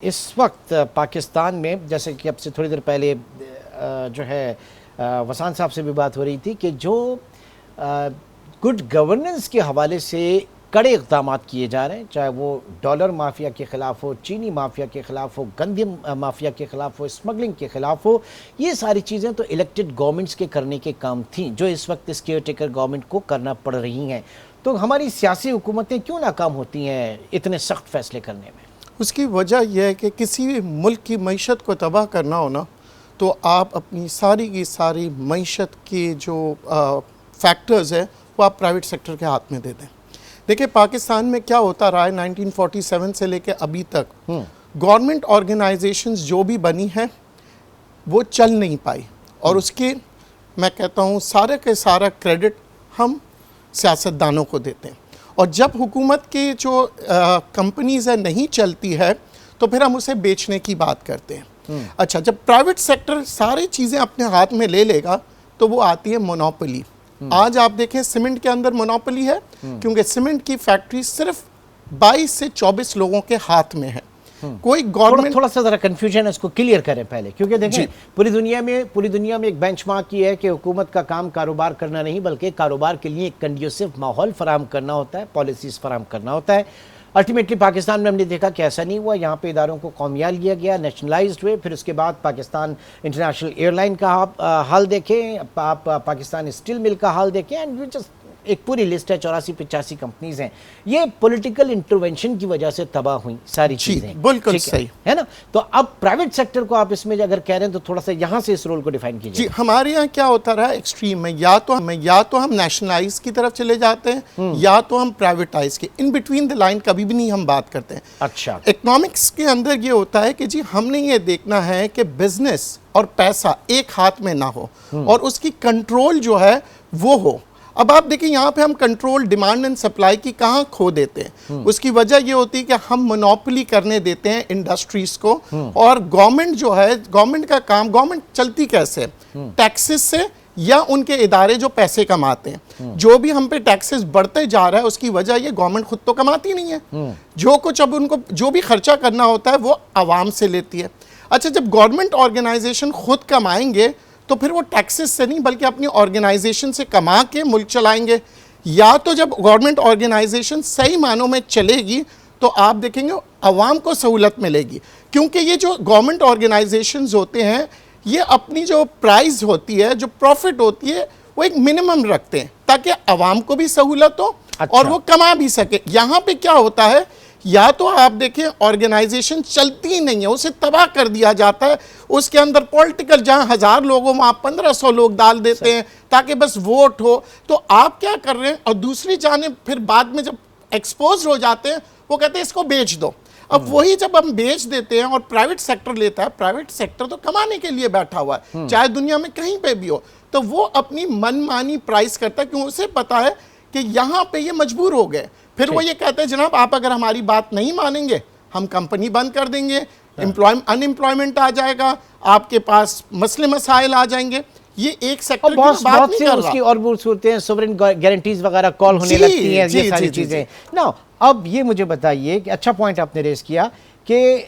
इस वक्त पाकिस्तान में, जैसे कि अब से थोड़ी देर पहले जो है वसान साहब से भी बात हो रही थी कि जो गुड गवर्नेंस के हवाले से कड़े इक़दाम किए जा रहे हैं, चाहे वो डॉलर माफिया के ख़िलाफ़ हो, चीनी माफिया के ख़िलाफ़ हो, गंदम माफिया के ख़िलाफ़ हो, स्मगलिंग के ख़िलाफ़ हो, ये सारी चीज़ें तो इलेक्टेड गवर्नमेंट्स के करने के काम थी, जो इस वक्त इस केयर टेकर गवर्नमेंट को करना पड़ रही हैं। तो हमारी सियासी हुकूमतें क्यों नाकाम होती हैं इतने सख्त फैसले करने में? उसकी वजह यह है कि किसी भी मुल्क की मईशत को तबाह करना हो ना, तो आप अपनी सारी की सारी मईशत की जो फैक्टर्स है वो आप प्राइवेट सेक्टर के हाथ में दे दें। देखिए पाकिस्तान में क्या होता रहा है 1947 से लेकर अभी तक, गवर्नमेंट ऑर्गेनाइजेशंस जो भी बनी हैं वो चल नहीं पाई, और उसके मैं कहता हूँ सारे के सारा क्रेडिट हम सियासतदानों को देते हैं। और जब हुकूमत की जो कंपनीज़ है नहीं चलती है तो फिर हम उसे बेचने की बात करते हैं। अच्छा, जब प्राइवेट सेक्टर सारी चीज़ें अपने हाथ में ले लेगा तो वो आती है मोनोपोली। आज आप देखें सीमेंट के अंदर मोनोपोली है, क्योंकि सीमेंट की फैक्ट्री सिर्फ 22 से 24 लोगों के हाथ में है। कोई गवर्नमेंट थोड़ा सा जरा कंफ्यूजन है, उसको क्लियर करें पहले, क्योंकि देखें पूरी दुनिया में एक बेंचमार्क ये है कि हुकूमत का काम कारोबार करना नहीं, बल्कि कारोबार के लिए एक कंड्यूसिव माहौल फराहम करना होता है, पॉलिसीज फराहम करना होता है। अल्टीमेटली पाकिस्तान में हमने देखा कि ऐसा नहीं हुआ। यहाँ पे इदारों को कौमिया लिया गया, नेशनलाइज्ड हुए। फिर उसके बाद पाकिस्तान इंटरनेशनल एयरलाइन का हाल देखें, आप पाकिस्तान स्टील मिल का हाल देखें, एंड एक पूरी लिस्ट है, 84-85 कंपनीज हैं। ये पॉलिटिकल इंटरवेंशन की वजह से तबाह हुई सारी चीजें। बिल्कुल सही है ना। तो अब प्राइवेट सेक्टर को आप इसमें अगर कह रहे हैं तो थोड़ा सा यहाँ से इस रोल को डिफाइन कीजिए। जी, हमारे यहाँ क्या होता रहा एक्सट्रीम में, या तो हम नेशनलाइज की तरफ चले जाते हैं या तो हम प्राइवेटाइज के, इन बिटवीन द लाइन कभी भी नहीं हम बात करते हैं। अच्छा, इकोनॉमिक्स के अंदर ये होता है कि जी हमने ये देखना है कि बिजनेस और पैसा एक हाथ में ना हो और उसकी कंट्रोल जो है वो हो। अब आप देखिए यहाँ पे हम कंट्रोल डिमांड एंड सप्लाई की कहाँ खो देते हैं। उसकी वजह ये होती है कि हम मोनोपोली करने देते हैं इंडस्ट्रीज को, और गवर्नमेंट जो है, गवर्नमेंट का काम, गवर्नमेंट चलती कैसे, टैक्सेस से या उनके इदारे जो पैसे कमाते हैं। जो भी हम पे टैक्सेस बढ़ते जा रहा है उसकी वजह ये गवर्नमेंट खुद तो कमाती नहीं है, जो कुछ अब उनको जो भी खर्चा करना होता है वो आवाम से लेती है। अच्छा, जब गवर्नमेंट ऑर्गेनाइजेशन खुद कमाएंगे तो फिर वो टैक्सेस से नहीं बल्कि अपनी ऑर्गेनाइजेशन से कमा के मुल्क चलाएंगे। या तो जब गवर्नमेंट ऑर्गेनाइजेशन सही मानों में चलेगी तो आप देखेंगे आवाम को सहूलत मिलेगी, क्योंकि ये जो गवर्नमेंट ऑर्गेनाइजेशंस होते हैं ये अपनी जो प्राइस होती है, जो प्रॉफिट होती है, वो एक मिनिमम रखते हैं ताकि आवाम को भी सहूलत हो। अच्छा। और वो कमा भी सके। यहाँ पे क्या होता है, या तो आप देखें ऑर्गेनाइजेशन चलती ही नहीं है, उसे तबाह कर दिया जाता है, उसके अंदर पॉलिटिकल, जहां 1000 लोगों में आप 1500 लोग डाल देते हैं ताकि बस वोट हो। तो आप क्या कर रहे हैं, और दूसरी जानिब फिर बाद में जब एक्सपोज हो जाते हैं वो कहते हैं इसको बेच दो। अब वही जब हम बेच देते हैं और प्राइवेट सेक्टर लेता है, प्राइवेट सेक्टर तो कमाने के लिए बैठा हुआ है, चाहे दुनिया में कहीं पे भी हो, तो वो अपनी मनमानी प्राइस करता है, क्योंकि उसे पता है कि यहाँ पे ये मजबूर हो गए। फिर वो ये कहते हैं जनाब आप अगर हमारी बात नहीं मानेंगे हम कंपनी बंद कर देंगे, अनएम्प्लॉयमेंट आ जाएगा, आपके पास मसले मसाइल आ जाएंगे। ये एक सेक्टर की बात नहीं कर रहा। और वो सूरतें हैं, सोवरेन गारंटीज वगैरह कॉल होने लगती हैं, ये सारी चीजें ना। अब ये मुझे बताइए कि अच्छा पॉइंट आपने रेज किया कि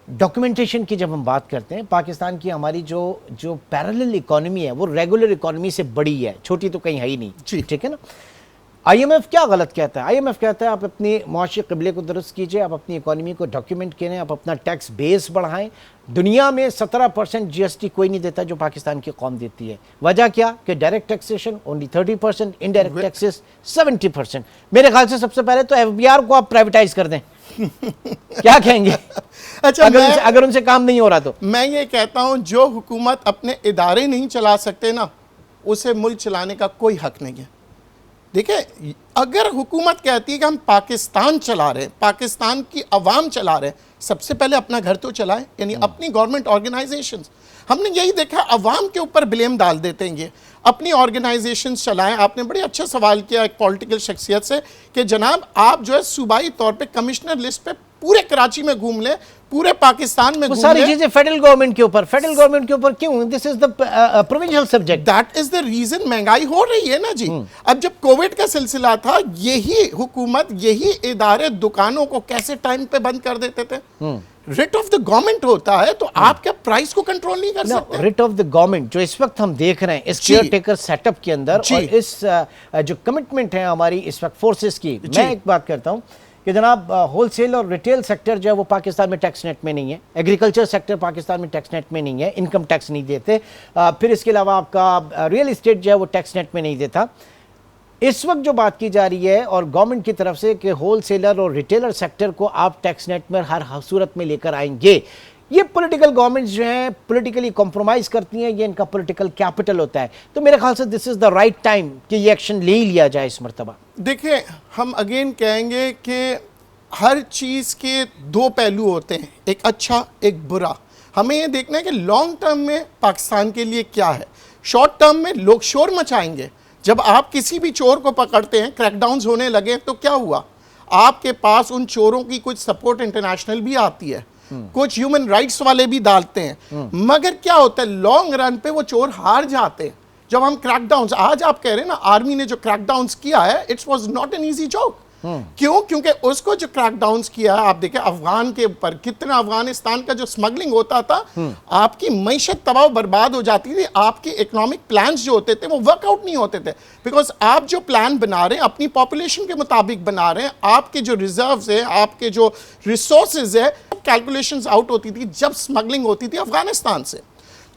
डॉक्यूमेंटेशन की जब हम बात करते हैं, पाकिस्तान की हमारी जो पैरेलल इकोनॉमी है वो रेगुलर इकोनॉमी से बड़ी है, छोटी तो कहीं है ही नहीं। ठीक है ना। IMF क्या गलत कहता है? IMF कहता है आप अपने मुआशी क़िबले को दुरुस्त कीजिए, आप अपनी इकोनॉमी को डॉक्यूमेंट करें, आप अपना टैक्स बेस बढ़ाएं। दुनिया में 17% GST कोई नहीं देता जो पाकिस्तान की कौम देती है। वजह क्या कि direct taxation only 30%, indirect taxes 70%। मेरे ख्याल से सबसे पहले तो FBR को आप प्राइवेटाइज कर दें। क्या कहेंगे? अच्छा, अगर उनसे काम नहीं हो रहा तो मैं ये कहता हूं जो हुकूमत अपने इदारे नहीं चला सकते ना, उसे मुल्क चलाने का कोई हक नहीं है। देखिए, अगर हुकूमत कहती है कि हम पाकिस्तान चला रहे हैं, पाकिस्तान की अवाम चला रहे हैं, सबसे पहले अपना घर तो चलाएं, यानी अपनी गवर्नमेंट ऑर्गेनाइजेशंस। हमने यही देखा, अवाम के ऊपर ब्लेम डाल देते हैं, ये अपनी ऑर्गेनाइजेशंस चलाएं। आपने बड़े अच्छा सवाल किया एक पॉलिटिकल शख्सियत से कि जनाब आप जो है सूबाई तौर पे कमिश्नर लिस्ट पे पूरे कराची में घूम ले, पूरे पाकिस्तान में घूम ले। सारी चीजें फेडरल गवर्नमेंट के ऊपर क्यों? This is the provincial subject. That is the reason महंगाई हो रही है ना जी। अब जब कोविड का सिलसिला था, यही हुकूमत, यही इदारे दुकानों को कैसे टाइम पे बंद कर देते थे। रिट ऑफ द गवर्नमेंट होता है तो आप क्या प्राइस को कंट्रोल नहीं कर सकते? रिट ऑफ द गवर्नमेंट जो इस वक्त हम देख रहे हैं इस केयर टेकर सेटअप के अंदर और इस जो कमिटमेंट है हमारी इस वक्त फोर्सेस की, मैं एक बात करता हूं कि जनाब होलसेल और रिटेल सेक्टर जो है वो पाकिस्तान में टैक्स नेट में नहीं है, एग्रीकल्चर सेक्टर पाकिस्तान में टैक्स नेट में नहीं है, इनकम टैक्स नहीं देते, फिर इसके अलावा आपका रियल इस्टेट जो है वो टैक्स नेट में नहीं देता। इस वक्त जो बात की जा रही है और गवर्नमेंट की तरफ से कि होलसेलर और रिटेलर सेक्टर को आप टैक्स नेट में हर सूरत में लेकर आएंगे, ये पॉलिटिकल गवर्नमेंट्स जो हैं पॉलिटिकली कॉम्प्रोमाइज करती हैं, ये इनका पॉलिटिकल कैपिटल होता है। तो मेरे ख्याल से this is the right time कि ये एक्शन ले ही लिया जाए इस मर्तबा। देखिए, हम अगेन कहेंगे कि हर चीज़ के दो पहलू होते हैं, एक अच्छा एक बुरा। हमें ये देखना है कि लॉन्ग टर्म में पाकिस्तान के लिए क्या है। शॉर्ट टर्म में लोग शोर मचाएंगे। जब आप किसी भी चोर को पकड़ते हैं, क्रैकडाउन्स होने लगे, तो क्या हुआ, आपके पास उन चोरों की कुछ सपोर्ट इंटरनेशनल भी आती है, कुछ ह्यूमन राइट्स वाले भी डालते हैं, मगर क्या होता है लॉन्ग रन पे वो चोर हार जाते हैं। जब हम क्रैकडाउन्स, आज आप कह रहे हैं ना आर्मी ने जो क्रैकडाउन्स किया है, it's was not an easy job. क्यों? क्योंकि उसको जो क्रैकडाउन्स किया है, आप देखें अफगान के ऊपर कितना, अफगानिस्तान का जो स्मगलिंग होता था, आपकी मईशत तबाह बर्बाद हो जाती थी, आपके इकोनॉमिक प्लान्स जो होते थे वो वर्कआउट नहीं होते थे, बिकॉज आप जो प्लान बना रहे हैं अपनी पॉपुलेशन के मुताबिक बना रहे हैं, आपके जो रिजर्व्स है, आपके जो रिसोर्सेज है, कैलकुलेशंस आउट होती थी जब स्मगलिंग होती थी अफगानिस्तान से।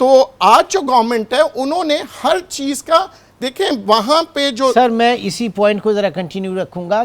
तो आज जो गवर्नमेंट है उन्होंने हर चीज का, देखें वहां पे जो, सर मैं इसी पॉइंट को जरा कंटिन्यू रखूंगा